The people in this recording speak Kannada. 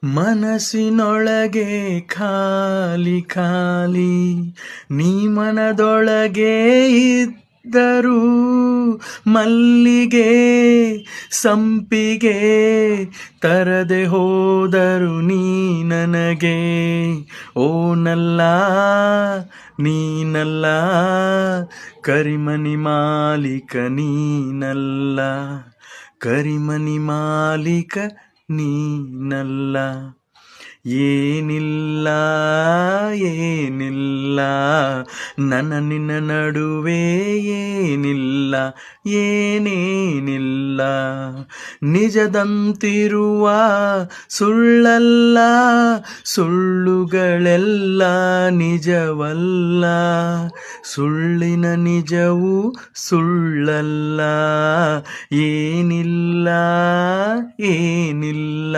ಮನಸ್ಸಿನೊಳಗೆ ಖಾಲಿ ಖಾಲಿ, ನೀ ಮನದೊಳಗೆ ಇದ್ದರು. ಮಲ್ಲಿಗೆ ಸಂಪಿಗೆ ತರದೆ ಹೋದರು ನೀ ನನಗೆ. ಓ ನಲ್ಲ ನೀನಲ್ಲ, ಕರಿಮನಿ ಮಾಲೀಕ ನೀನಲ್ಲ, ಕರಿಮನಿ ಮಾಲೀಕ ನೀನಲ್ಲ. ಏನಿಲ್ಲ ಏನಿಲ್ಲ ನನ್ನ ನಿನ್ನ ನಡುವೆ, ಏನಿಲ್ಲ ಏನೇನಿಲ್ಲ. ನಿಜದಂತಿರುವ ಸುಳ್ಳಲ್ಲ, ಸುಳ್ಳುಗಳೆಲ್ಲ ನಿಜವಲ್ಲ. ಸುಳ್ಳಿನ ನಿಜವು ಸುಳ್ಳಲ್ಲ. ಏನಿಲ್ಲ ಏನಿಲ್ಲ